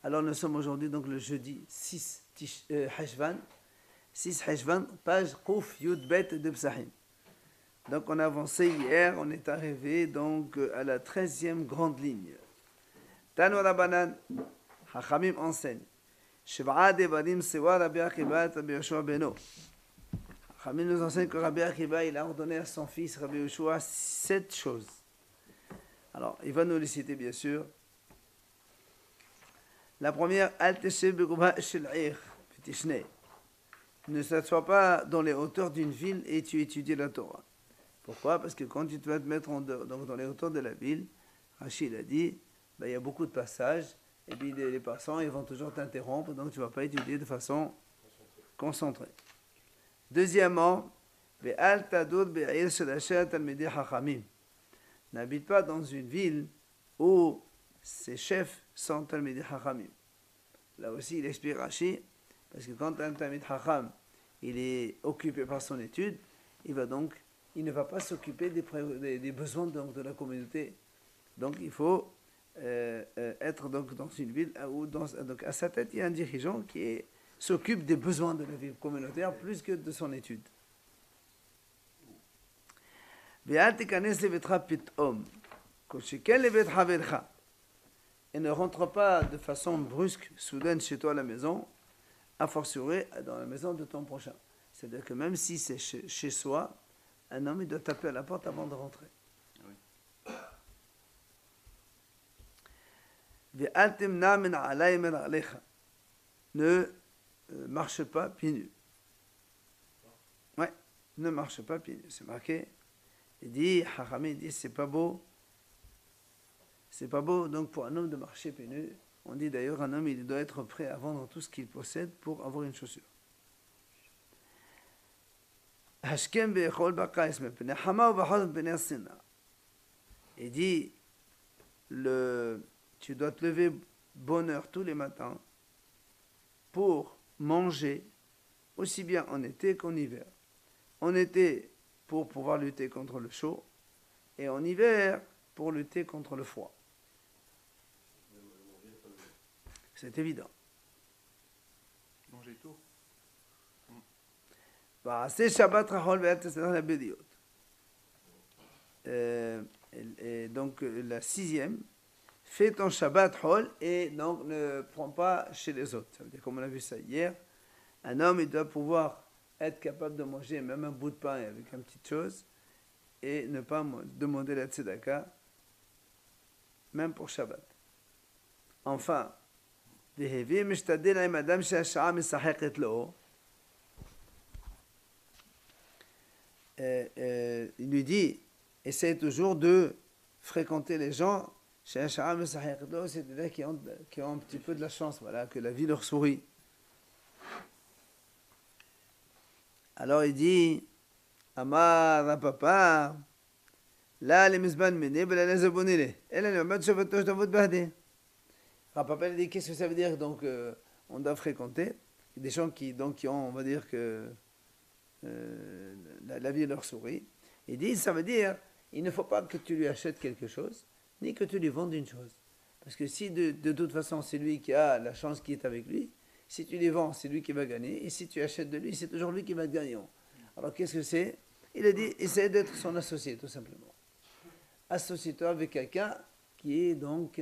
Alors nous sommes aujourd'hui donc le jeudi 6 Heshvan, 6 Heshvan, page Kouf Yud Bet de Psahim. Donc on a avancé hier, on est arrivé donc à la 13e grande ligne. Tanu Rabbanan, Hachamim enseigne. Shev'a Devarim Sewa Rabbi Akiba et Rabbi Yoshua Beno. Hachamim nous enseigne que Rabbi Akiba il a ordonné à son fils Rabbi Yoshua 7 choses. Alors il va nous les citer bien sûr. La première, ne s'assois pas dans les hauteurs d'une ville et tu étudies la Torah. Pourquoi? Parce que quand tu vas te mettre donc dans les hauteurs de la ville, Rachid a dit, il y a beaucoup de passages, et puis les passants ils vont toujours t'interrompre, donc tu ne vas pas étudier de façon concentrée. Deuxièmement, n'habite pas dans une ville où ses chefs sont Talmidei Chachamim. Là aussi, il explique Rashi, parce que quand un Talmid Chacham, il est occupé par son étude, il ne va pas s'occuper des besoins donc, de la communauté. Donc, il faut être donc, dans une ville où, donc, à sa tête, il y a un dirigeant qui s'occupe des besoins de la vie communautaire plus que de son étude. Et ne rentre pas de façon brusque, soudaine chez toi à la maison, a fortiori dans la maison de ton prochain. C'est-à-dire que même si c'est chez soi, un homme il doit taper à la porte avant de rentrer. Ne marche pas pieds nus. Ouais, ne marche pas pieds nus. C'est marqué. Il dit, Hachamim dit, c'est pas beau. C'est pas beau donc pour un homme de marcher pieds nus. On dit d'ailleurs un homme il doit être prêt à vendre tout ce qu'il possède pour avoir une chaussure. Il dit tu dois te lever bonne heure tous les matins pour manger aussi bien en été qu'en hiver. En été pour pouvoir lutter contre le chaud et en hiver pour lutter contre le froid. C'est évident. Manger tout. C'est Shabbat Rahol et donc la 6e, fais ton Shabbat Hol et donc ne prends pas chez les autres. Ça veut dire, comme on a vu ça hier, un homme il doit pouvoir être capable de manger même un bout de pain avec une petite chose et ne pas demander la tzedaka même pour Shabbat. Enfin, il lui dit, essaie toujours de fréquenter les gens c'est-à-dire qui ont un petit peu de la chance, voilà, que la vie leur sourit. Alors il dit, Amar papa, là les misban mené, ben la zabonile, elle est le match de votre bahde. Papa dit, qu'est-ce que ça veut dire? Donc on doit fréquenter des gens qui ont, on va dire que la vie leur sourit. Il dit, ça veut dire, il ne faut pas que tu lui achètes quelque chose, ni que tu lui vendes une chose. Parce que si de toute façon c'est lui qui a la chance qui est avec lui, si tu lui vends, c'est lui qui va gagner, et si tu achètes de lui, c'est toujours lui qui va être gagnant. Alors qu'est-ce que c'est? Il a dit, essaie d'être son associé, tout simplement. Associe-toi avec quelqu'un qui est donc,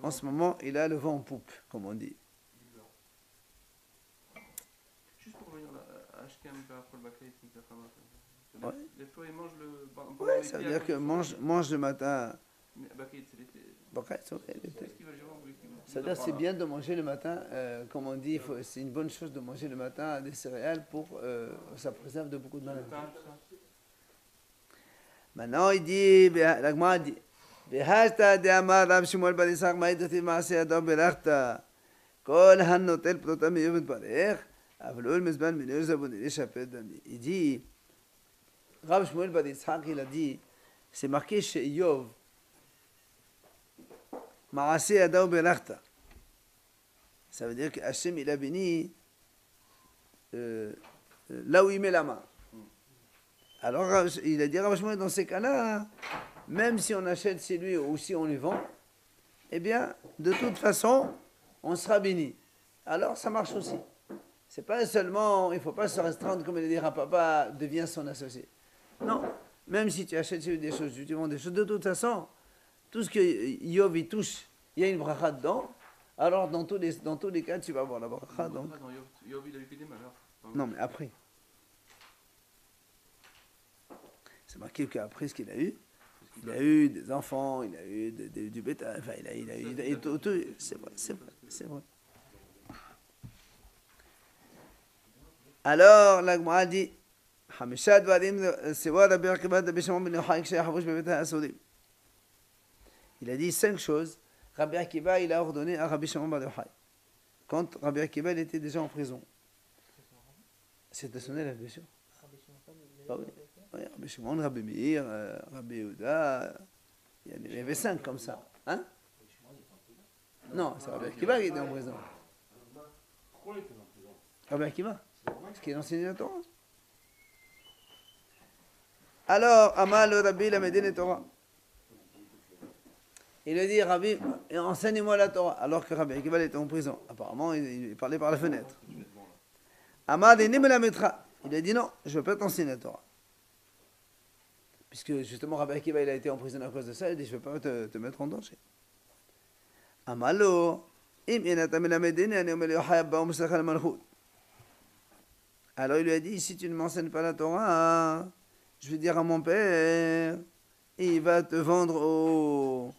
en ce moment, il a le vent en poupe, comme on dit. Juste pour revenir à Ashkem, Ouais. Les fois, ils mangent le. Ouais, ça veut dire que mange le matin. C'est l'été. C'est-à-dire c'est bien de manger le matin, comme on dit, c'est une bonne chose de manger le matin des céréales pour ça préserve de beaucoup de maladies. Maintenant il dit, l'Agma dit, Behashta de Amar Rab Shmuel bar Yitzchak ma'idati ma'aseh adam berachta kol hanotel ptotam miyuvet barech avlo el mezban minur zabonili shapet dami. Il dit, Rab Shmuel bar Yitzchak il a dit, c'est marqué chez Yov, Ma'aseh adam berachta. Ça veut dire que Hachem il a béni là où il met la main. Alors il a dit Rav Shmuel, dans ces cas-là, même si on achète chez lui ou si on les vend, eh bien, de toute façon, on sera béni. Alors ça marche aussi. C'est pas seulement, il ne faut pas se restreindre comme il dit un papa devient son associé. Non, même si tu achètes des choses, tu vends des choses, de toute façon, tout ce que Yov y touche, il y a une bracha dedans. Alors dans tous les cas, tu vas avoir la bracha. Donc... Non, Yov, il a eu que des malheurs. Non, mais après. C'est marqué qu'après ce qu'il a eu, il a eu des enfants, il a eu du bétail, enfin il a eu tout. C'est vrai. Alors, la Gemara dit, il a dit 5 choses. Rabbi Akiva, il a ordonné à Rabbi Shimon bar Yochai. Quand Rabbi Akiva, il était déjà en prison. C'était son élève, bien sûr. Ah oui. Oui, Rabbi Shimon, Rabbi Meir, Rabbi Yehuda, il y avait 5 comme ça. Hein? Non, c'est Rabbi Akiva qui était en prison. Pourquoi il était en prison? Rabbi Akiva, parce qu'il enseignait la Torah. Alors, Amal Rabbi la Médine Torah. Il lui dit, Rabbi, enseigne-moi la Torah, alors que Rabbi Akiva était en prison. Apparemment, il parlait par la fenêtre. Amal la Metra. Il a dit non, je ne veux pas t'enseigner la Torah. Puisque justement, Rabbi Akiva, il a été en prison à cause de ça, il dit, je ne veux pas te mettre en danger. Amalo, alors il lui a dit, si tu ne m'enseignes pas la Torah, je vais dire à mon père, et il va te vendre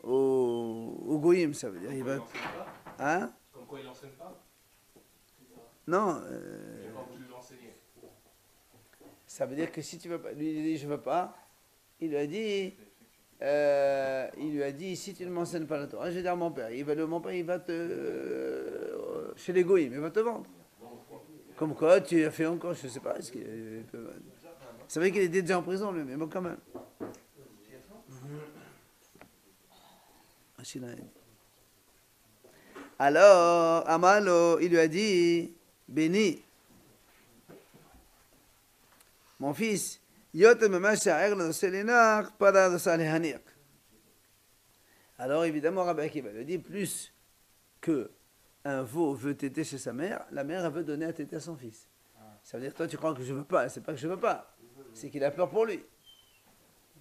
au goïm, ça veut dire. Il va... Hein? Comme quoi il n'enseigne pas? Non. Il n'a pas voulu l'enseigner. Ça veut dire que si tu veux pas, lui il dit je veux pas, il lui a dit si tu ne m'enseignes pas la Torah, je vais dire à mon père, mon père il va te chez les goïms, il va te vendre. Comme quoi tu as fait encore, je sais pas, est-ce qu'il peut... C'est vrai qu'il était déjà en prison lui, mais bon quand même. Alors Amalo il lui a dit béni. Mon fils, alors évidemment, Rabbi Akiva le dit plus que un veau veut téter chez sa mère, la mère elle veut donner à téter à son fils. Ça veut dire toi tu crois que je veux pas, c'est pas que je veux pas, c'est qu'il a peur pour lui.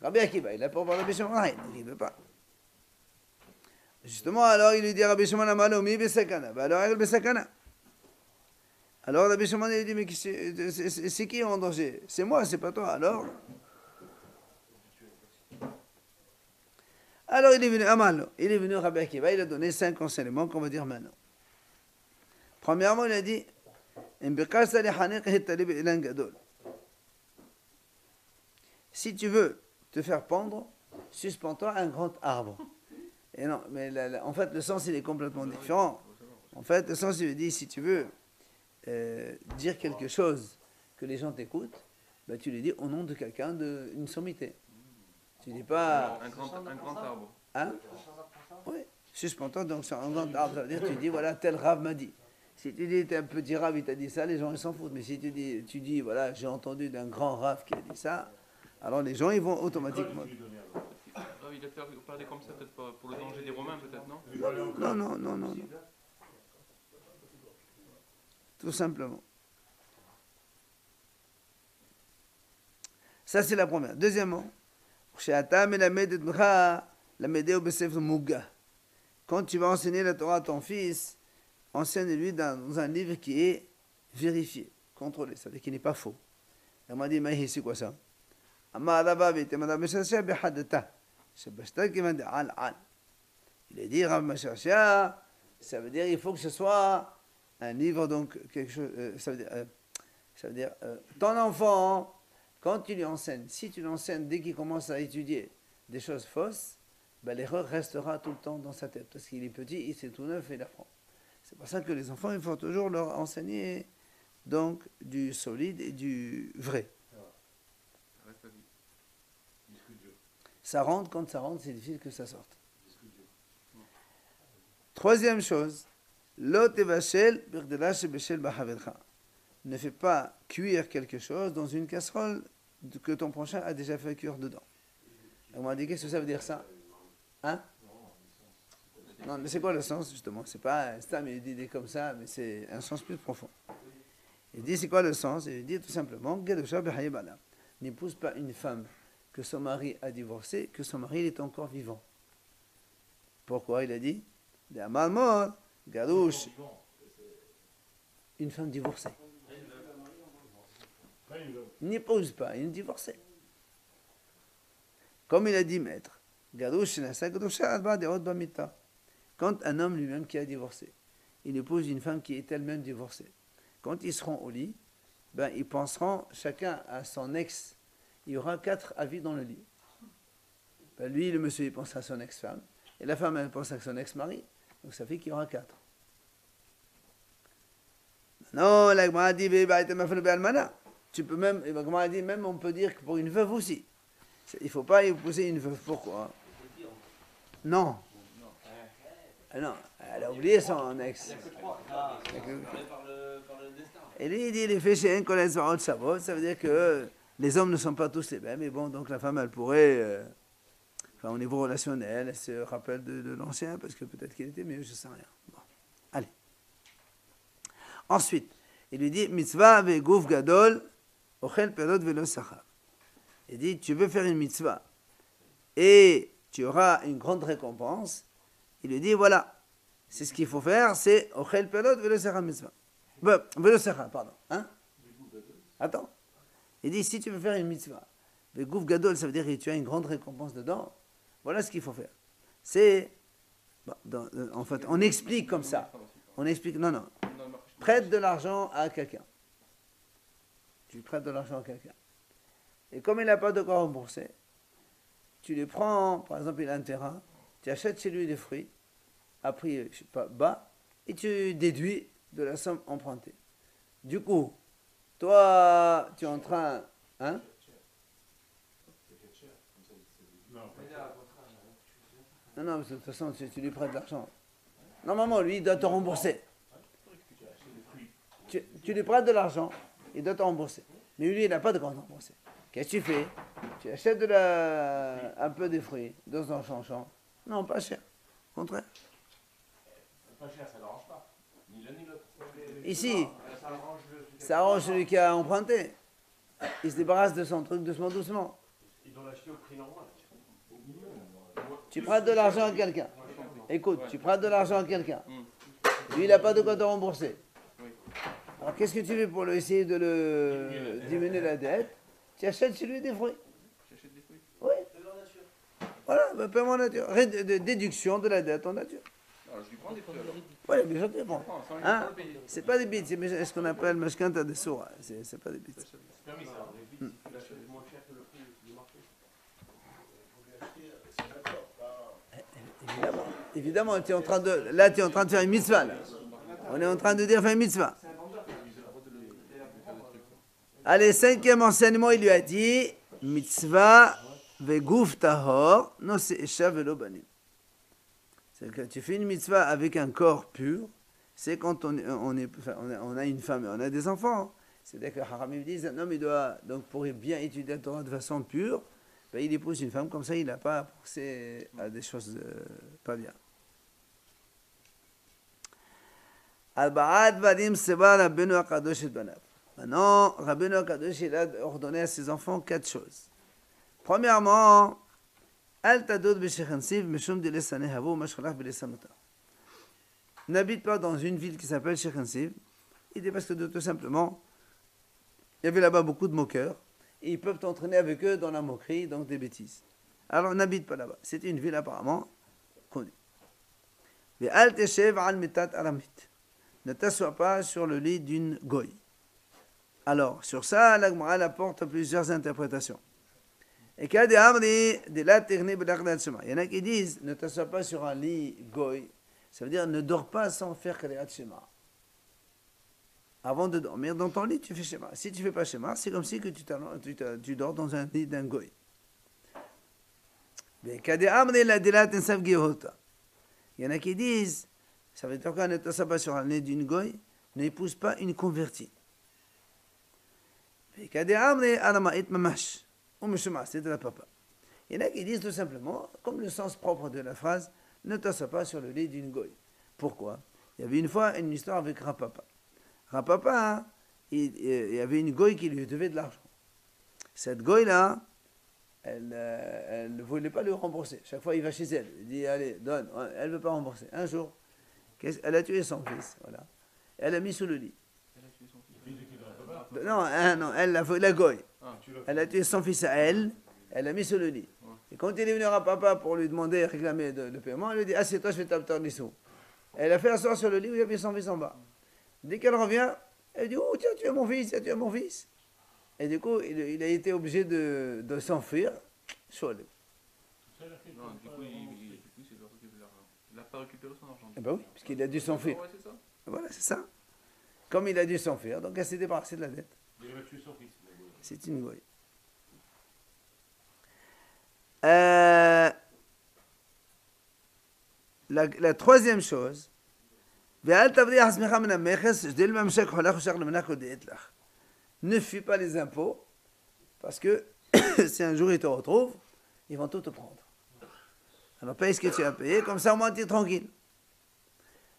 Rabbi Akiva, il a peur pour Rabbi Shimon, il veut pas. Justement, alors il lui dit à Rabbi Shimon Amalomi besakana, alors elle besakana. Alors Rabbi Shimon il dit mais c'est qui en danger? C'est moi, c'est pas toi. Alors il est venu Amalo, il est venu Rabbi Akiva, il a donné 5 enseignements qu'on va dire maintenant. Premièrement, il a dit si tu veux te faire pendre, suspends-toi à un grand arbre. Et non, mais en fait le sens il est complètement différent. En fait le sens il veut dire si tu veux dire quelque chose que les gens t'écoutent, bah, tu les dis au nom de quelqu'un d'une sommité. Tu dis pas Un grand arbre. hein? Oui, suspends-toi donc sur un grand arbre, ça veut dire tu dis voilà tel Rav m'a dit. Si tu dis t'es un petit Rav il t'a dit ça, les gens ils s'en foutent. Mais si tu dis voilà j'ai entendu d'un grand Rav qui a dit ça, alors les gens ils vont automatiquement. Il a parlé comme ça peut-être pour le danger des Romains peut-être non? Non. Tout simplement. Ça, c'est la première. Deuxièmement, quand tu vas enseigner la Torah à ton fils, enseigne-lui dans un livre qui est vérifié, contrôlé, c'est-à-dire qui n'est pas faux. Elle m'a dit, mais c'est quoi ça? Il a dit, Rav Mashashia, ça veut dire il faut que ce soit un livre, donc quelque chose, ça veut dire ton enfant, quand tu lui enseignes, si tu lui enseignes dès qu'il commence à étudier des choses fausses, ben, l'erreur restera tout le temps dans sa tête, parce qu'il est petit, il sait tout neuf et il apprend. C'est pour ça que les enfants, il faut toujours leur enseigner donc du solide et du vrai. Ça rentre, quand ça rentre, c'est difficile que ça sorte. Troisième chose, ne fais pas cuire quelque chose dans une casserole que ton prochain a déjà fait cuire dedans. On m'a dit, qu'est-ce que ça veut dire ça? Hein? Non, mais c'est quoi le sens, justement? C'est pas un stam, il dit comme ça, mais c'est un sens plus profond. Il dit, c'est quoi le sens? Il dit tout simplement, n'épouse pas une femme que son mari a divorcée, que son mari est encore vivant. Pourquoi? Il a dit, Garouche, une femme divorcée. N'épouse pas une divorcée. Comme il a dit maître, quand un homme lui-même qui a divorcé, il épouse une femme qui est elle-même divorcée, quand ils seront au lit, ben, ils penseront chacun à son ex. Il y aura 4 avis dans le lit. Ben, lui, le monsieur, il pense à son ex-femme, et la femme, elle pense à son ex-mari. Donc ça fait qu'il y aura 4. Non, la Gemara dit, tu peux même, la Gemara dit, même on peut dire que pour une veuve aussi. Il ne faut pas épouser une veuve. Pourquoi? Non. Non, elle a oublié son ex. Et lui, il dit, les féchés, ça veut dire que les hommes ne sont pas tous les mêmes. Mais bon, donc la femme, elle pourrait, au niveau relationnel, elle se rappelle de l'ancien, parce que peut-être qu'il était mieux, je ne sais rien. Bon, allez. Ensuite, il lui dit, mitzvah vegouf gadol, ochel perot velo sachar. Il dit, tu veux faire une mitzvah et tu auras une grande récompense. Il lui dit, voilà, c'est ce qu'il faut faire, c'est ochel perot velo sachar mitzvah. Velo sachar, pardon. Hein? Attends. Il dit, si tu veux faire une mitzvah, vegouf gadol, ça veut dire que tu as une grande récompense dedans. Voilà ce qu'il faut faire. C'est, en fait, on explique comme ça. On explique, non. Prête de l'argent à quelqu'un. Tu prêtes de l'argent à quelqu'un. Et comme il n'a pas de quoi rembourser, tu les prends, par exemple, il a un terrain, tu achètes chez lui des fruits, à prix, je sais pas, bas, et tu déduis de la somme empruntée. Du coup, toi, tu es en train... Hein? Non, de toute façon, tu lui prêtes de l'argent. Normalement, lui, il doit te rembourser. Tu lui prêtes de l'argent, il doit te rembourser. Mais lui, il n'a pas de quoi te rembourser. Qu'est-ce que tu fais? Tu achètes un peu des fruits, dans un champ. Non, pas cher. Au contraire. Pas cher, ça n'arrange pas. Ni l'un ni l'autre. Ici, ça arrange celui qui a emprunté. Il se débarrasse de son truc doucement. Il doit l'acheter au prix normal. Tu prêtes de l'argent à quelqu'un. Écoute, tu prêtes de l'argent à quelqu'un. Lui, il n'a pas de quoi te rembourser. Alors, qu'est-ce que tu fais pour essayer de le diminuer la dette? Tu achètes chez lui des fruits. J'achète des fruits. Oui. Voilà, paiement en nature. Déduction de la dette en nature. Alors, je lui prends des fruits alors. Oui, bien sûr, tu prends. Sans lui Hein? payer. C'est pas des bits, c'est ce qu'on appelle mashkanta de soura. C'est pas des bits. C'est permis ça. Tu l'achètes moins cher que le prix du marché. Évidemment, tu es en train de faire une mitzvah. Là. On est en train de dire faire une mitzvah. Allez, 5e enseignement, il lui a dit mitzvah vegouf tahor, no se'esha velo banim. C'est que tu fais une mitzvah avec un corps pur, c'est quand on a une femme et on a des enfants. C'est-à-dire que Haramim disent un homme, il doit, donc pour bien étudier la Torah de façon pure, ben, il épouse une femme, comme ça il n'a pas à penser à des choses pas bien. Al-Ba'ad vadim seba Rabbeinu HaKadosh et banav. Maintenant, Rabbeinu HaKadosh, il a ordonné à ses enfants 4 choses. Premièrement, Al tadod b'shechensiv meshum de lesane havo mashchalach b'lesanota. N'habite pas dans une ville qui s'appelle Shechensiv. Il dit parce que tout simplement, il y avait là-bas beaucoup de moqueurs. Et ils peuvent t'entraîner avec eux dans la moquerie, donc des bêtises. Alors n'habite pas là-bas. C'était une ville apparemment connue. Ve'al teshev al mitat aramit. Ne t'assois pas sur le lit d'une goy. Alors, sur ça, la Gemara apporte plusieurs interprétations. Et il y en a qui disent, ne t'assois pas sur un lit goy. Ça veut dire, ne dors pas sans faire Kriyat Shema. Avant de dormir dans ton lit, tu fais Shema. Si tu ne fais pas Shema, c'est comme si que tu dors dans un lit d'un goy. Il y en a qui disent, ça veut dire qu'on ne t'assoit pas sur un lit d'une goy, n'épouse pas une convertie. C'est de la papa. Il y en a qui disent tout simplement, comme le sens propre de la phrase, ne t'assois pas sur le lit d'une goy. Pourquoi? Il y avait une fois une histoire avec Rapapa. Rapapa, hein, il y avait une goy qui lui devait de l'argent. Cette goy-là, elle ne voulait pas lui rembourser. Chaque fois, il va chez elle. Il dit, allez, donne. Elle ne veut pas rembourser. Un jour, elle a tué son fils. Voilà. Elle l'a mis sous le lit. Elle a tué son fils. Non, non, elle la goy. Ah, Elle a tué son fils à elle. Elle l'a mis sous le lit. Et quand il est venu à papa pour lui demander, réclamer le paiement, elle lui dit, assieds-toi, je vais t'apporter les sous. Elle a fait asseoir sur le lit où il y avait son fils en bas. Dès qu'elle revient, elle dit, oh, tiens, tu es mon fils, tiens, tu es mon fils. Et du coup, il a été obligé de s'enfuir. Chaud. non, du coup, c'est de récupérer l'argent. Il n'a pas récupéré son argent. Eh ben oui, puisqu'il a dû s'enfuir. Ouais, c'est ça. Voilà, c'est ça. Comme il a dû s'enfuir, donc elle s'est débarrassée de la dette. Il avait tué son fils. C'est une goy. La troisième chose, ne fuis pas les impôts, parce que si un jour ils te retrouvent, ils vont tout te prendre. Alors paye ce que tu as payé, comme ça au moins tu es tranquille.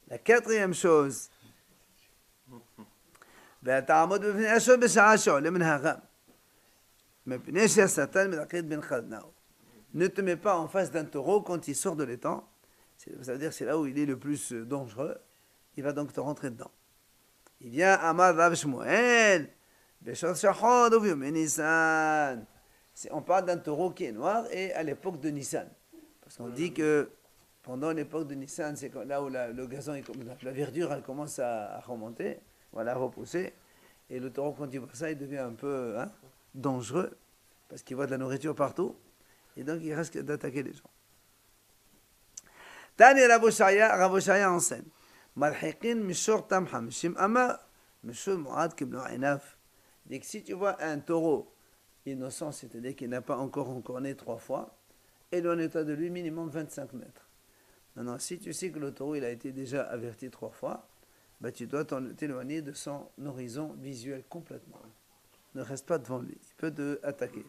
La quatrième chose, ne te mets pas en face d'un taureau quand il sort de l'étang. Ça veut dire que c'est là où il est le plus dangereux. Il va donc te rentrer dedans. Il vient Amar Rav Shmuel. On parle d'un taureau qui est noir et à l'époque de Nissan. Parce qu'on dit que pendant l'époque de Nissan, c'est là où le gazon, la verdure, elle commence à remonter, voilà, à repousser. Et le taureau, quand il voit ça, il devient un peu dangereux parce qu'il voit de la nourriture partout. Et donc, il risque d'attaquer les gens. Tani Rav Oshaya enseigne. Malhiqin mishor tamha mishim ama mishor mu'ad kibno inaf. Dit que si tu vois un taureau innocent, c'est-à-dire qu'il n'a pas encore encorné 3 fois, éloigne-toi de lui minimum 25 mètres. Maintenant, si tu sais que le taureau il a été déjà averti 3 fois, bah, tu dois t'éloigner de son horizon visuel complètement. Ne reste pas devant lui, il peut te attaquer.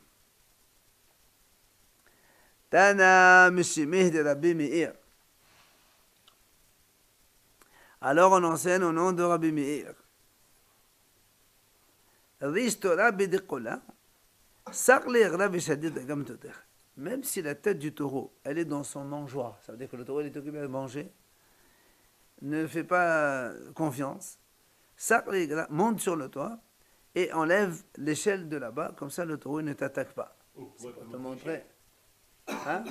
Tana Mishimih de Rabbi Meir. Alors on enseigne au nom de Rabbi Meir. Même si la tête du taureau, elle est dans son mangeoire, ça veut dire que le taureau il est occupé à manger, ne fais pas confiance, monte sur le toit et enlève l'échelle de là-bas, comme ça le taureau ne t'attaque pas. C'est pour te montrer. Hein?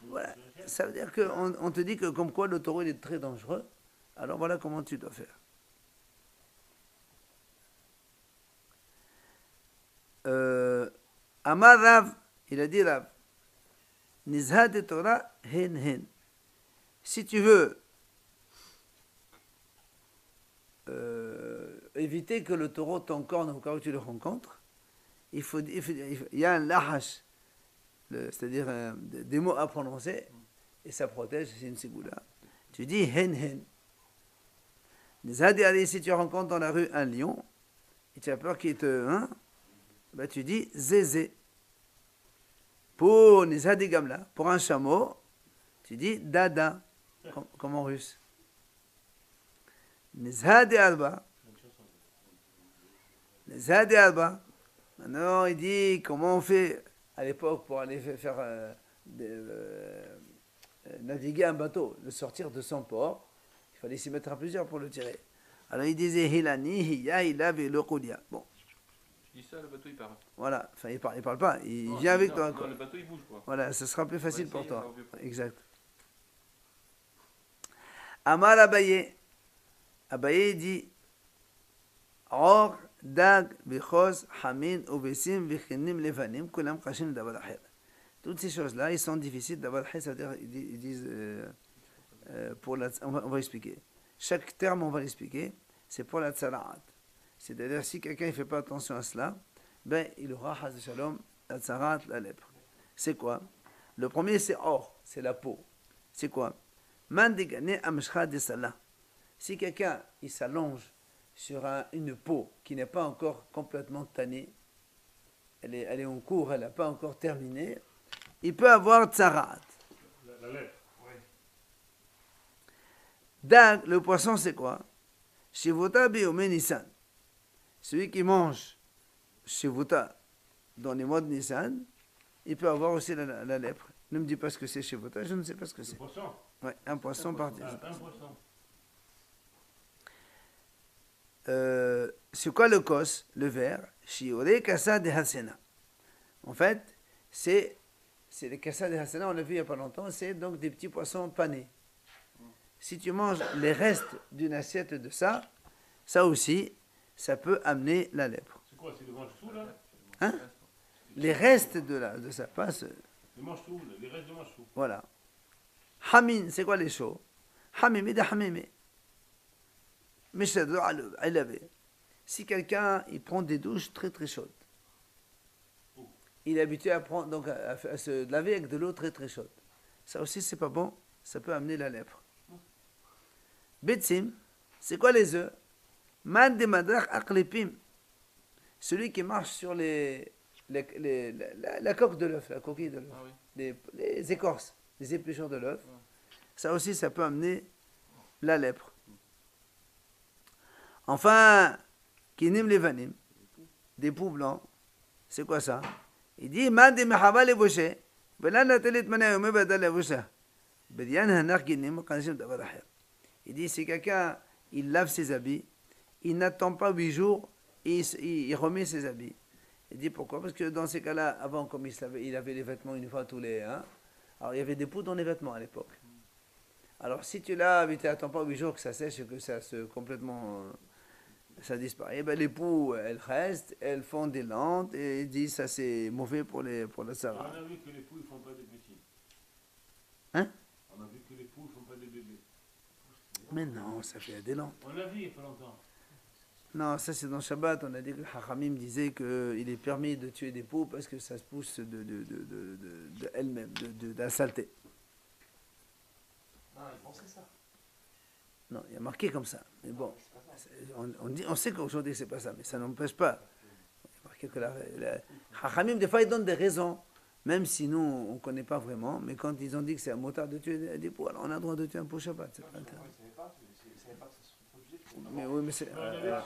Voilà. Ça veut dire qu'on te dit que comme quoi le taureau il est très dangereux, alors voilà comment tu dois faire. Amar Rav, il a dit Rav, Nizhad Torah hen hen. Si tu veux éviter que le taureau t'encorne au cas où tu le rencontres, il y a un lahash, c'est-à-dire des mots à prononcer, et ça protège, c'est une ségoula. Tu dis hen hen. Nizhad Ali, si tu rencontres dans la rue un lion, et tu as peur qu'il te... ben tu dis zézé. Pour Nizhadi Gamla, pour un chameau, tu dis dada, comme en russe. Nizhadi Alba. Nizhadi Alba. Maintenant, il dit comment on fait à l'époque pour aller faire naviguer un bateau, le sortir de son port. Il fallait s'y mettre à plusieurs pour le tirer. Alors il disait Hilani, Hiya, Hila, Velo, Koudia. Bon. Tu dis ça, le bateau il part. Voilà, enfin il parle pas, il vient avec toi. Non, le bateau il bouge quoi. Voilà, ce sera plus facile pour toi. Exact. Amar Abaye. Abaye dit Or, Dag, Bichos, Hamin, Obesim, Vichinim, Levanim, Kulam, Kashim, Davar Ahir. Toutes ces choses-là, ils sont difficiles d'avoir la c'est-à-dire ils disent on va expliquer. Chaque terme, on va l'expliquer, c'est pour la tsara'at. C'est-à-dire, si quelqu'un ne fait pas attention à cela, ben, il aura, haz de shalom, la tsara'at, la lèpre. C'est quoi? Le premier, c'est or, c'est la peau. C'est quoi? Mandigane amshcha de salah. Si quelqu'un, il s'allonge sur une peau qui n'est pas encore complètement tannée, elle est en cours, elle n'a pas encore terminé, il peut avoir tsara'at. La lèpre, oui. Dag, le poisson, c'est quoi? Shivota biome Nissan. Celui qui mange Shivota dans les mois de Nissan, il peut avoir aussi la lèpre. Ne me dis pas ce que c'est Shivota, je ne sais pas ce que c'est. Poisson. Ouais, un poisson par Un poisson. c'est quoi le kos, le verre? Shiore kasa de hasena. En fait, c'est les kasa de hasena, on l'a vu il n'y a pas longtemps, c'est donc des petits poissons panés. Si tu manges les restes d'une assiette de ça, ça aussi, ça peut amener la lèpre. C'est quoi? C'est le mange-tout là? Hein? Les restes de ça passe. Le mange-tout, les restes de mange-tout. Voilà. Hamin, c'est quoi les chauds? Hamimi de hamimi. Si quelqu'un il prend des douches très très chaudes, il est habitué à prendre donc à se laver avec de l'eau très très chaude. Ça aussi c'est pas bon, ça peut amener la lèpre. Betsim, c'est quoi les œufs? Man de madrak aqlipim. Celui qui marche sur la coque de l'œuf, la coquille de l'œuf, Ah oui. les écorces, les épluchures de l'œuf. Ça aussi ça peut amener la lèpre. Enfin, kinim levanim, des poux blancs, c'est quoi ça? Il dit man de mahaba le boucher, bela natalit manayome badal le boucher. Bedian hanar kinim kanjim dabarahir. Il dit si quelqu'un il lave ses habits, il n'attend pas 8 jours et il remet ses habits. Il dit pourquoi? Parce que dans ces cas-là, avant comme il avait les vêtements une fois tous les alors il y avait des poux dans les vêtements à l'époque. Alors si tu laves et tu n'attends pas 8 jours que ça sèche et que ça se complètement ça disparaît, ben les poux elles restent, elles font des lentes et ils disent ça c'est mauvais pour la On Sarah. a vu que les poules ne font pas des petits. Hein? On a vu que les poules ne font pas des bébés. Mais non, ça fait des lentes. On l'a vu il n'y a pas longtemps. Non, ça c'est dans Shabbat, on a dit que le Hachamim disait qu'il est permis de tuer des poux parce que ça se pousse de elles-mêmes, de la saleté. Non, ils pensaient ça. Non, il y a marqué comme ça. Mais bon, on sait qu'aujourd'hui c'est pas ça, mais ça n'empêche pas. Il y a marqué que Hachamim, des fois, ils donnent des raisons, même si nous, on ne connaît pas vraiment, mais quand ils ont dit que c'est un motard de tuer des poux, alors on a le droit de tuer un pou Shabbat. C'est pas interdit. Ils savaient pas que ça se reproduisait. Mais oui, mais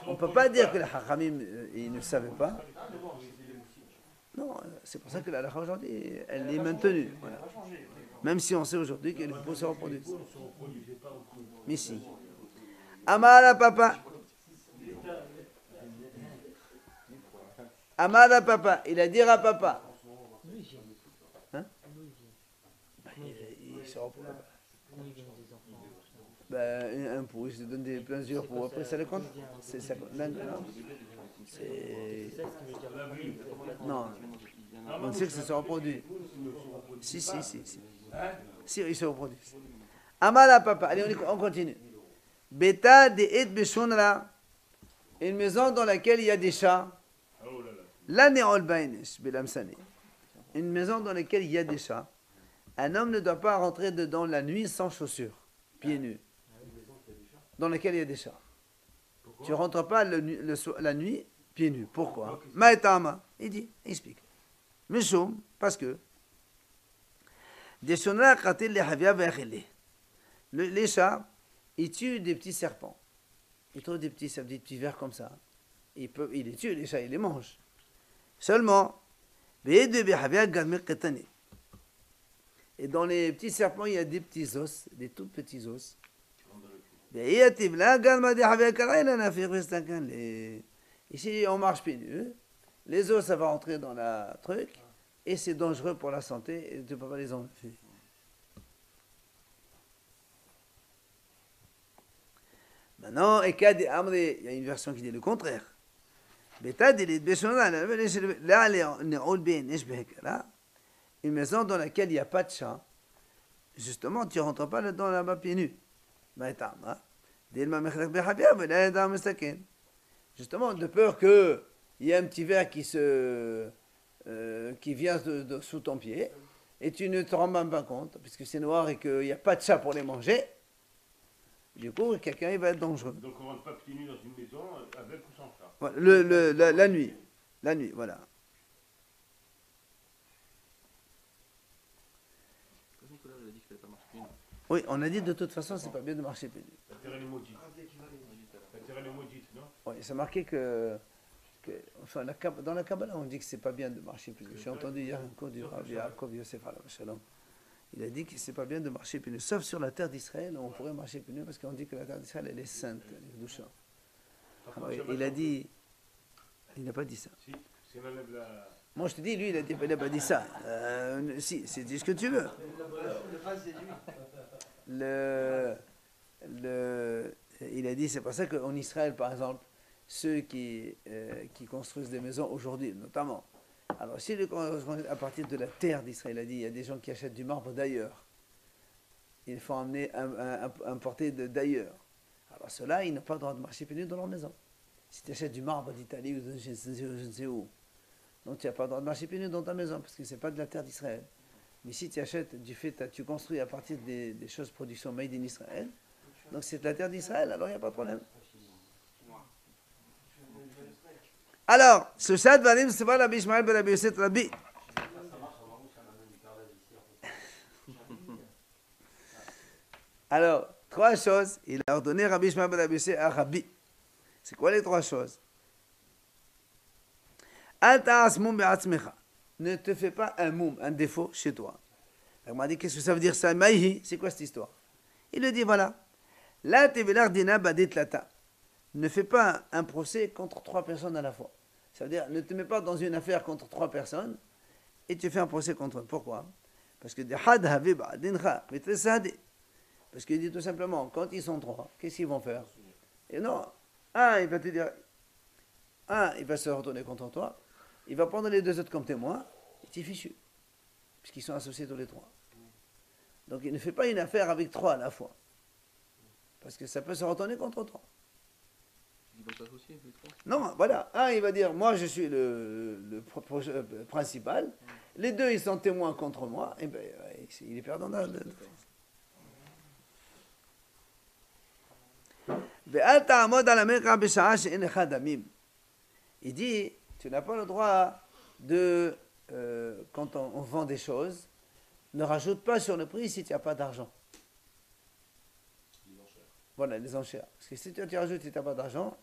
on ne peut pas dire que les Hachamim, ils ne savaient pas. Ah, mais bon, ils faisaient les moustiques. Non, c'est pour ça que la halakha aujourd'hui, elle est maintenue. Voilà. Ça a changé. Même si on sait aujourd'hui que les poux se reproduisent. On ne se reproduisait pas au cru. Mais si. Amara papa. Amara papa. Il a dit à papa. Hein? Bah, il se reproduit. Ben, un pou, il se donne plusieurs poux. Après, ça le compte. C'est ça. C'est. Non. On sait que ça se reproduit. Si. Si, il se reproduit. Amala papa. Allez, on continue. Beta de et beshonra. Une maison dans laquelle il y a des chats. Oh là là. La ne'ol bainish belamsani. Une maison dans laquelle il y a des chats. Un homme ne doit pas rentrer dedans la nuit sans chaussures, pieds nus. Dans laquelle il y a des chats. Tu ne rentres pas la nuit pieds nus. Pourquoi? Maetama. Il dit, il explique. Mishum, parce que les chats, ils tuent des petits serpents. Ils trouvent des petits vers comme ça. Ils les tuent, les chats, ils les mangent. Seulement, et dans les petits serpents, il y a des petits os, des tout petits os. Ici, on marche pieds nus. Les os, ça va rentrer dans la truc. Et c'est dangereux pour la santé. Et tu ne peux pas les enlever. Maintenant, il y a une version qui dit le contraire. Une maison dans laquelle il n'y a pas de chat, justement, tu ne rentres pas dans là-bas pieds nus. Justement, de peur qu'il y ait un petit ver qui vient sous ton pied, et tu ne te rends même pas compte, puisque c'est noir et qu'il n'y a pas de chat pour les manger. Du coup, quelqu'un il va être dangereux. Donc on ne rentre pas pieds nus dans une maison avec ou sans chat. Voilà, la nuit. La nuit, voilà. De toute façon, Nicolas, il a dit qu'il n'avait pas marché pieds nus. Oui, on a dit de toute façon, c'est pas bien de marcher pieds nus. La terre elle est maudite. La terre elle est maudite, non? Oui, c'est marqué enfin, dans la Kabbalah, on dit que c'est pas bien de marcher pieds nus. J'ai entendu hier un cours du Rav Yaakov Yosef Alav Shalom. Il a dit que c'est pas bien de marcher pieds nus, sauf sur la terre d'Israël, on pourrait marcher pieds nus parce qu'on dit que la terre d'Israël, elle est sainte, elle est doucha. Alors, il a dit, il n'a pas dit ça. Si on enlève la. Moi, je te dis, lui, il n'a pas dit ça. Si, c'est dit ce que tu veux. Il a dit, c'est pour ça qu'en Israël, par exemple, ceux qui construisent des maisons aujourd'hui, notamment, alors si à partir de la terre d'Israël, il a dit, il y a des gens qui achètent du marbre d'ailleurs. Il faut importer d'ailleurs. Alors ceux-là, ils n'ont pas le droit de marcher pieds nus dans leur maison. Si tu achètes du marbre d'Italie ou de je ne sais où, donc tu n'as pas le droit de marcher pieds nus dans ta maison parce que ce n'est pas de la terre d'Israël. Mais si tu achètes tu construis à partir des choses production made in Israël, donc c'est de la terre d'Israël, alors il n'y a pas de problème. Alors, ce chat Varim, c'est pas Rabbi Ishmael ben Rabbi Yosef Rabbi. Alors, 3 choses, il a ordonné Rabbi Ishmael ben Rabbi Yosef à Rabbi. C'est quoi les 3 choses? Ne te fais pas un moum, un défaut chez toi. Il m'a dit, qu'est-ce que ça veut dire ça? Maïhi, c'est quoi cette histoire? Il lui dit, voilà. La tevelardina badit lata. Ne fais pas un procès contre 3 personnes à la fois. Ça veut dire, ne te mets pas dans une affaire contre 3 personnes et tu fais un procès contre eux. Pourquoi? Parce que parce qu'il dit tout simplement, quand ils sont 3, qu'est-ce qu'ils vont faire? Et non, il va te dire, il va se retourner contre toi, il va prendre les 2 autres comme témoins, et t'es fichu, puisqu'ils sont associés tous les 3. Donc il ne fait pas une affaire avec 3 à la fois, parce que ça peut se retourner contre toi. Ils vont s'associer, les 3? Non, voilà, il va dire, moi je suis le principal, les 2 ils sont témoins contre moi, et ben il est perdant dans le... Il dit, tu n'as pas le droit de, quand on vend des choses, ne rajoute pas sur le prix si tu n'as pas d'argent. Voilà, les enchères. Parce que si tu rajoutes si tu n'as pas d'argent,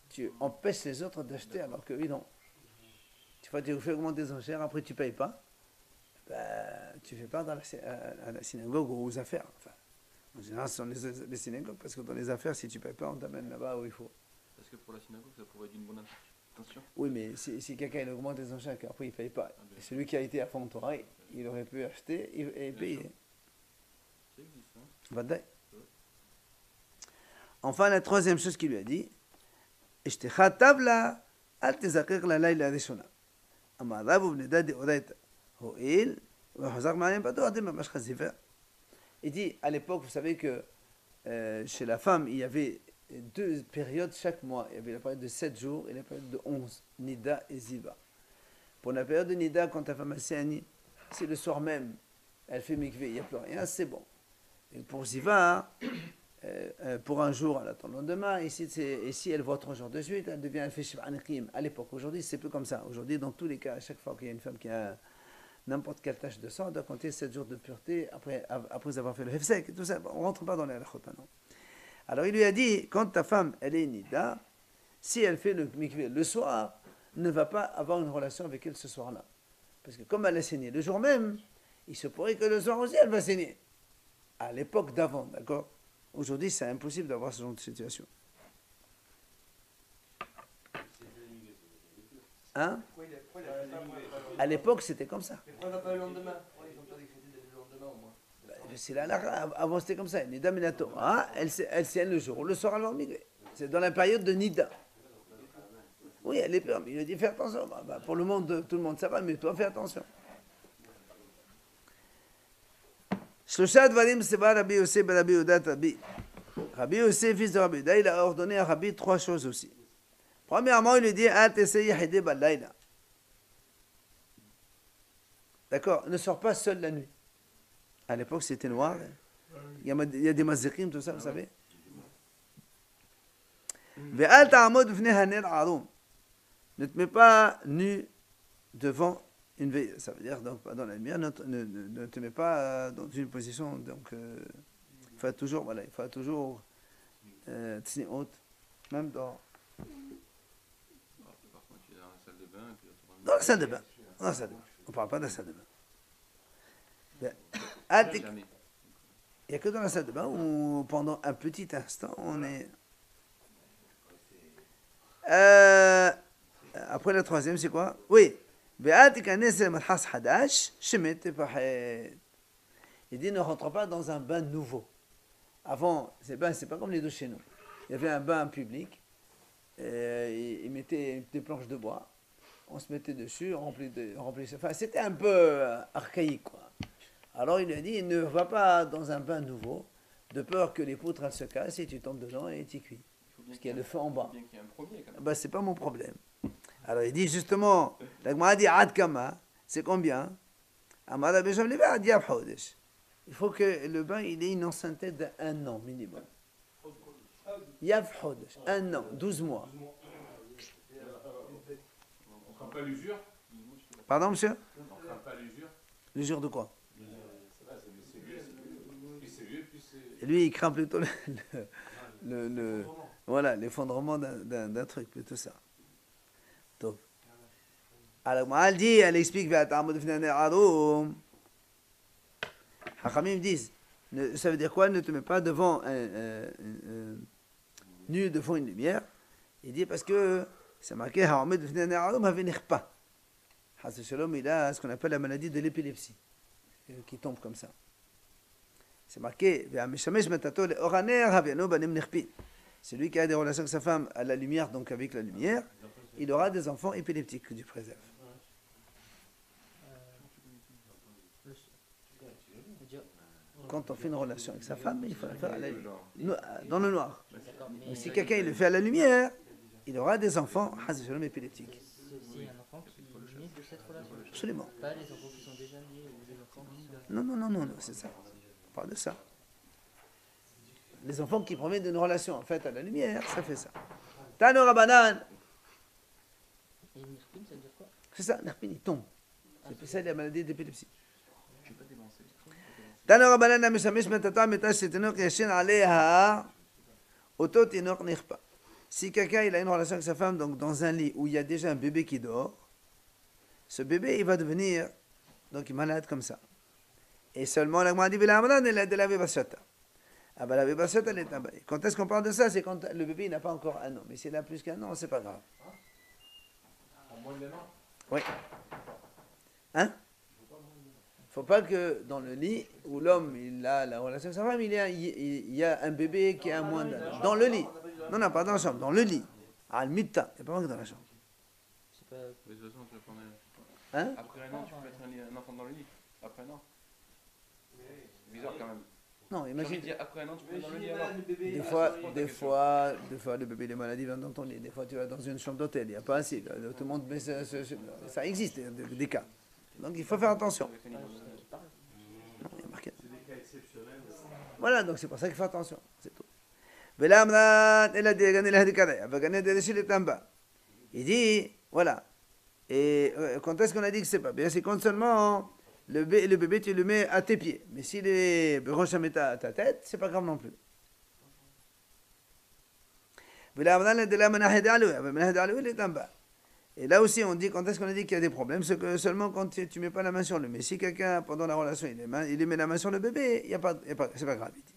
tu empêches les autres d'acheter alors qu'eux, non. Tu fais augmenter les enchères, après tu ne payes pas, tu fais pas à la synagogue ou aux affaires. Enfin, en général, ce sont les synagogues, parce que dans les affaires, si tu ne payes pas, on t'amène là-bas où il faut. Parce que pour la synagogue, ça pourrait être d'une bonne intention. Oui, mais si quelqu'un il augmente les enchères, qu'après il ne paye pas, et celui qui a été à fond de Torah, il aurait pu acheter et payer. Ça existe, hein? Vadaï. Enfin, la 3e chose qu'il lui a dit, tabla, al tezakir la layla rishona. Amarabu bneda de oraita. Ho'il, wa hazak ma'ayim pato, adim mamash chazifer. Il dit, à l'époque, vous savez que chez la femme, il y avait 2 périodes chaque mois. Il y avait la période de 7 jours et la période de 11, Nida et Ziva. Pour la période de Nida, quand ta femme a séani, c'est le soir même, elle fait mikvé, il n'y a plus rien, c'est bon. Et pour Ziva, pour un jour, elle attend le lendemain, et si elle voit 3 jours de suite, elle fait Shiv'an Qim. À l'époque, aujourd'hui, c'est plus comme ça. Aujourd'hui, dans tous les cas, à chaque fois qu'il y a une femme qui a n'importe quelle tache de sang, on doit compter 7 jours de pureté après avoir fait le hefsek et tout ça. On ne rentre pas dans les halachot maintenant. Alors il lui a dit, quand ta femme, elle est nida, si elle fait le mikvé le soir, ne va pas avoir une relation avec elle ce soir-là. Parce que comme elle a saigné le jour même, il se pourrait que le soir aussi, elle va saigner. À l'époque d'avant, d'accord? Aujourd'hui, c'est impossible d'avoir ce genre de situation. Hein? À l'époque, c'était comme ça. Mais pourquoi on n'a pas le lendemain? Ils n'ont pas décrété le lendemain au moins. C'est la halakha. Avant, c'était comme ça. Nida minato. Elle saigne le jour. Le soir, elle va migrer. C'est dans la période de Nida. Oui, elle est peur. Mais il a dit fais attention. Pour le monde, tout le monde, ça va, mais toi, fais attention. Shlosha dvarim seba Rabbi Yosef ben Rabbi Yehuda Rabbi. Rabbi Yosef, fils de Rabbi Yehuda, il a ordonné à Rabbi 3 choses aussi. Premièrement, il lui dit Al teseyi hide balayla. D'accord, ne sors pas seul la nuit. À l'époque, c'était noir. Il y a des mazzikim, tout ça, vous savez. Ve'al ta'amod v'nei haner arum. Ne te mets pas nu devant une veille. Ça veut dire, donc, dans la lumière, ne te mets pas dans une position faut toujours, voilà, il faut toujours tsni'ot, même dans Par contre, il est dans la salle de bain. Et puis la salle de bain. Dans la salle de bain. On ne parle pas de la salle de bain. Jamais. Il n'y a que dans la salle de bain où pendant un petit instant on est. Après la troisième, c'est quoi? Oui. Il dit ne rentre pas dans un bain nouveau. Avant, c'est pas comme les douches chez nous. Il y avait un bain public. Ils mettaient des planches de bois. On se mettait dessus, on remplissait. Enfin, c'était un peu archaïque, quoi. Alors il lui a dit, ne va pas dans un bain nouveau, de peur que les poutres elles se cassent et tu tombes dedans et tu cuis. Parce qu'il y a le feu en bas. Il faut bien qu'il y ait un premier quand même. Bah, c'est pas mon problème. Alors il dit justement, la Gemara dit Ad Kama, c'est combien? Amada Besham Leva Ad Yab Hodesh. Il faut que le bain il ait une ancienneté d'1 an minimum. Yab Hodesh, 1 an, 12 mois. On craint pas l'usure. Pardon, monsieur? On craint pas l'usure. L'usure de quoi? C'est vieux, puis c'est. Et lui, il craint plutôt voilà, l'effondrement d'un truc, plutôt ça. Donc, alors, elle dit, elle explique, Hachamim disent, ça veut dire quoi? Ne te mets pas devant nu devant une lumière. Il dit parce que c'est marqué, Hamed pas. Hassan Shalom, il a ce qu'on appelle la maladie de l'épilepsie, qui tombe comme ça. C'est marqué, celui qui a des relations avec sa femme à la lumière, donc avec la lumière, il aura des enfants épileptiques que Dieu préserve. Quand on fait une relation avec sa femme, il faut la faire dans le noir. Donc, si quelqu'un il le fait à la lumière, il aura des enfants épileptiques. C'est un enfant qui naît de cette relation. Absolument. Pas les enfants qui sont déjà nés ou des enfants qui sont... Non, c'est ça. On parle de ça. Les enfants qui proviennent d'une relation en fait à la lumière, ça fait ça. Tano Rabanan. Et une nirpine, ça veut dire quoi? C'est ça, nirpin, il tombe. C'est ça la maladie d'épilepsie. Je ne vais pas dévancer. Tano Rabanan Amishamish Metata Metash Tinok Yashin Aleha Oto Tinok Nirpa. Si quelqu'un il a une relation avec sa femme donc dans un lit où il y a déjà un bébé qui dort, ce bébé il va devenir donc malade comme ça. Et seulement la Gemara dit V'la'amadan elle a de la vivasata. Ah ben la vivasata elle est un bail. Quand est-ce qu'on parle de ça? C'est quand le bébé il n'a pas encore 1 an. Mais s'il a plus qu'1 an, c'est pas grave. En moins d'1 an. Oui. Hein? Faut pas que dans le lit où l'homme il a la relation avec sa femme, il y a un bébé qui a moins d'1 an. Dans le lit. Non, pas dans la chambre, dans le lit. Ah, le mita, il n'y a pas que dans la chambre. C'est pas... De toute façon, tu vas prendre Hein? Après 1 an, tu peux mettre un enfant dans le lit. Après 1 an. C'est bizarre quand même. Non, J'ai envie de imagine. dire après 1 an, tu peux mettre dans le lit alors. Des fois, le bébé les maladies viennent dans ton lit. Des fois, tu vas dans une chambre d'hôtel, il n'y a pas assez. Tout le monde, mais ça existe, des cas. Donc, il faut faire attention. Non, il y a marqué. C'est des cas exceptionnels. Voilà, donc c'est pour ça qu'il faut attention. C'est tout. Il dit, voilà. Et quand est-ce qu'on a dit que c'est pas bien? C'est quand seulement le bébé, tu le mets à tes pieds. Mais s'il est branché à ta tête, c'est pas grave non plus. Et là aussi, on dit, quand est-ce qu'on a dit qu'il y a des problèmes? C'est que seulement quand tu ne mets pas la main sur le. Mais si quelqu'un, pendant la relation, il met la main sur le bébé, c'est pas grave. Il dit.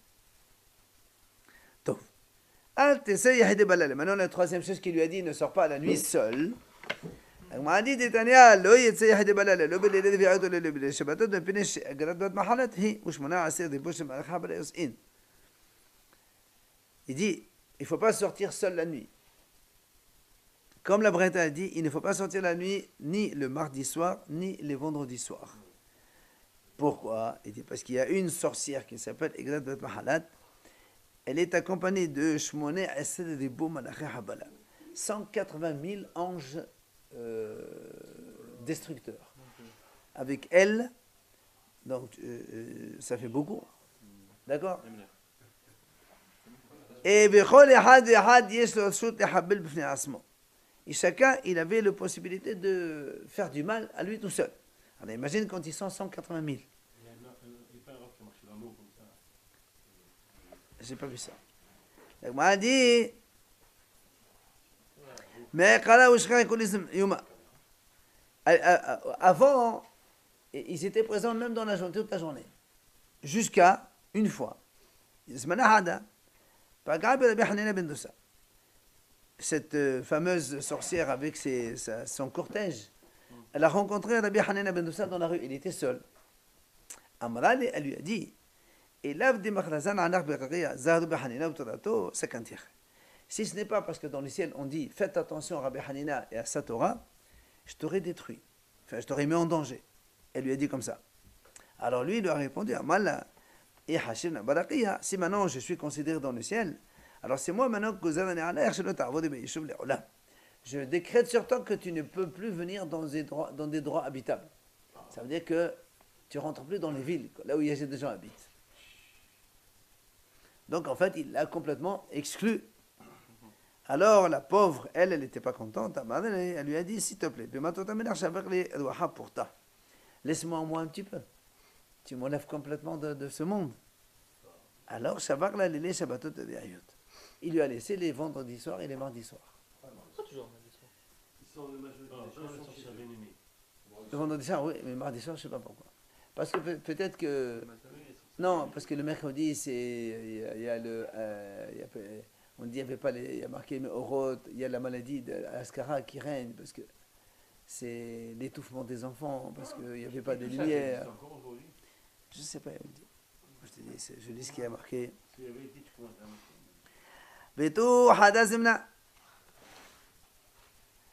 Donc, maintenant, la troisième chose qu'il lui a dit, ne sort pas la nuit seul. Il dit, il ne faut pas sortir seul la nuit. Comme la Breta a dit, il ne faut pas sortir la nuit ni le mardi soir, ni les vendredis soirs. Pourquoi? Il dit, parce qu'il y a une sorcière qui s'appelle Egrat Bet Mahalat. Elle est accompagnée de Shmoné Esed de Bo Malaché Habala. 180 000 anges destructeurs. Avec elle, donc ça fait beaucoup. D'accord? Et chacun, il avait la possibilité de faire du mal à lui tout seul. Alors imagine quand ils sont 180 000. Il y a pas un roc qui marche dans l'eau comme ça. j'ai pas vu ça. La Gemara dit, mais Kala Ushka Kulism Yuma. Avant, ils étaient présents même dans la journée, toute la journée. Jusqu'à une fois. Cette fameuse sorcière avec son cortège, elle a rencontré Rabbi Hanina ben Doussa dans la rue. Il était seul. Amral, elle lui a dit, si ce n'est pas parce que dans le ciel on dit faites attention à Rabbi Hanina et à sa Torah, je t'aurais détruit. Enfin, je t'aurais mis en danger. Elle lui a dit comme ça. Alors lui, il lui a répondu, si maintenant je suis considéré dans le ciel, alors c'est moi maintenant que je décrète sur toi que tu ne peux plus venir dans des droits habitables. Ça veut dire que tu ne rentres plus dans les villes, là où il y a des gens habitent. Donc en fait, il l'a complètement exclu. Alors la pauvre, elle n'était pas contente. Elle lui a dit, s'il te plaît, pour toi. Laisse-moi en moi un petit peu. Tu m'enlèves complètement de ce monde. Alors, il lui a laissé les vendredis soirs et les mardis soirs. Pourquoi toujours mardi soir? Ils sont de majorité. Le vendredi soir, oui, mais mardi soir, je ne sais pas pourquoi. Parce que peut-être que... Non, parce que le mercredi, il y a le... on dit qu'il n'y avait pas il y a marqué Meorot, il y a la maladie d'Ascara qui règne, parce que c'est l'étouffement des enfants, parce qu'il n'y avait pas de lumière. Je ne sais pas, elle dit. Je te dis, je lis ce qui a marqué. Betou Hadazimna.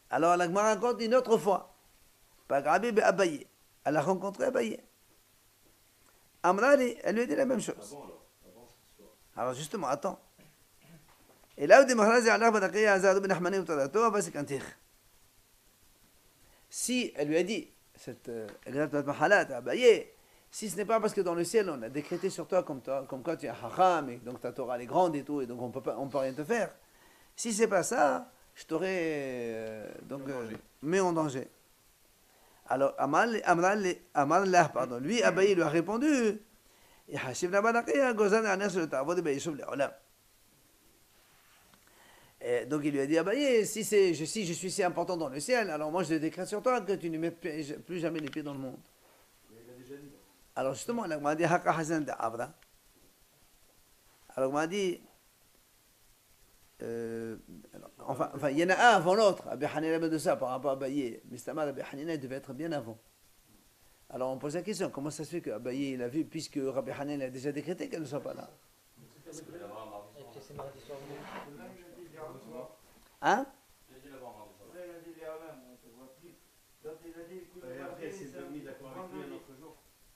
Alors la Gemara raconte une autre fois. Pagrabi be Abaye. Elle a rencontré Abaye. Amrali, elle lui a dit la même chose. Alors justement, attends. Et là où des Mahrazi Allah Badaqiya Azad bin Ahmani Utadato, Abasik Antir. Si elle lui a dit, cette exacte mahalat à Abaye, si ce n'est pas parce que dans le ciel on a décrété sur toi comme quoi tu es hacham et donc ta Torah elle est grande et tout et donc on peut rien te faire. Si c'est pas ça, je t'aurais mis en danger. Alors Amallah, pardon, lui Abaye lui a répondu. Et donc il lui a dit Abaye, si je suis si important dans le ciel, alors moi je décrète sur toi que tu ne mets plus jamais les pieds dans le monde. Alors justement, elle m'a dit Haka Hazan de Abra. Alors elle m'a dit enfin, il y en a un avant l'autre, Rabbi Hanina ben Doussa par rapport à Abaye. Mais Rabbi Hanina devait être bien avant. Alors on pose la question, comment ça se fait que Abaye il a vu, puisque Rabbi Hanina a déjà décrété qu'elle ne soit pas là? Hein?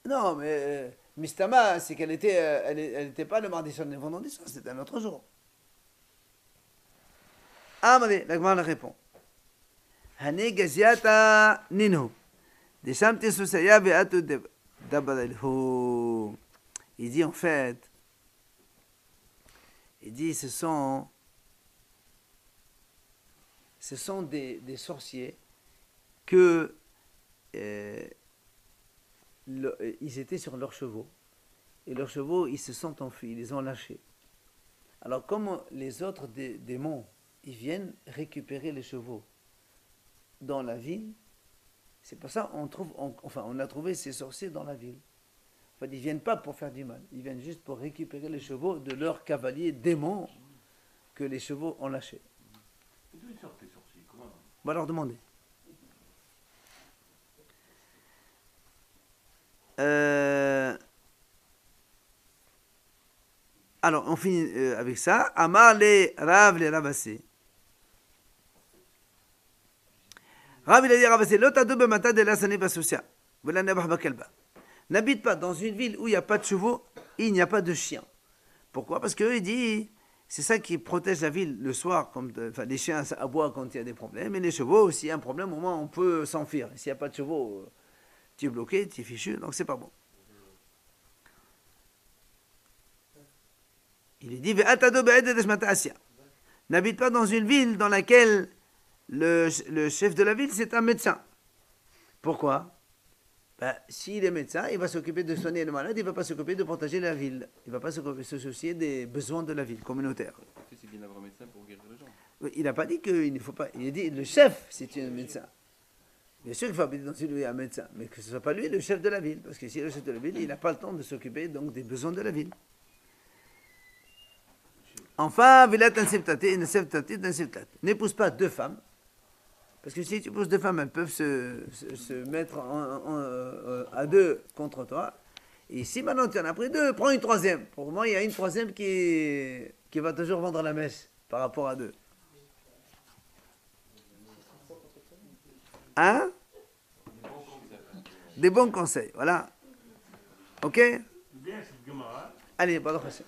Non, mais Mistama, c'est qu'elle était pas le mardi soir, le vendredi soir, c'était un autre jour. Amri, la Gemara répond. Hane gaziata ninhu. Deshamti susaya ve'atu dabadalhu. Il dit en fait, ce sont des sorciers que ils étaient sur leurs chevaux et leurs chevaux ils se sont enfuis, ils les ont lâchés. Alors comme les autres démons ils viennent récupérer les chevaux dans la ville, c'est pour ça on a trouvé ces sorciers dans la ville. En fait, ils viennent pas pour faire du mal, ils viennent juste pour récupérer les chevaux de leurs cavaliers démons que les chevaux ont lâchés. D'où ils sortent les sorciers? Comment? On va leur demander. Alors, on finit avec ça. Amar les Rav les Ravassé. Rav il a dit Ravassé, l'otadou bemata de la sani basousia. Voilà nabah bakelba. N'habite pas dans une ville où il n'y a pas de chevaux, il n'y a pas de chiens. Pourquoi? Parce qu'eux, ils disent, c'est ça qui protège la ville le soir. Les chiens aboient quand il y a des problèmes, et les chevaux, s'il y a un problème, au moins on peut s'enfuir. S'il n'y a pas de chevaux, tu es bloqué, tu es fichu, donc c'est pas bon. Il est dit, n'habite pas dans une ville dans laquelle le chef de la ville, c'est un médecin. Pourquoi? Ben, s'il est médecin, il va s'occuper de soigner le malade, il ne va pas s'occuper de protéger la ville. Il ne va pas se soucier des besoins de la ville communautaire. C'est bien d'avoir un médecin pour guérir les gens. Il n'a pas dit qu'il ne faut pas. Il a dit le chef, c'est un médecin. Bien sûr qu'il faut habiter dans une ville où il y a un médecin, mais que ce ne soit pas lui le chef de la ville. Parce que si le chef de la ville, il n'a pas le temps de s'occuper donc des besoins de la ville. Enfin, n'épouse pas deux femmes. Parce que si tu épouses deux femmes, elles peuvent se mettre à deux contre toi. Et si maintenant tu en as pris deux, prends une troisième. Pour moi, il y a une troisième qui va toujours vendre la mèche par rapport à deux. Hein? Des bons conseils, voilà. Ok? Bien, c'est le Gemara. Allez, Baruch Hashem.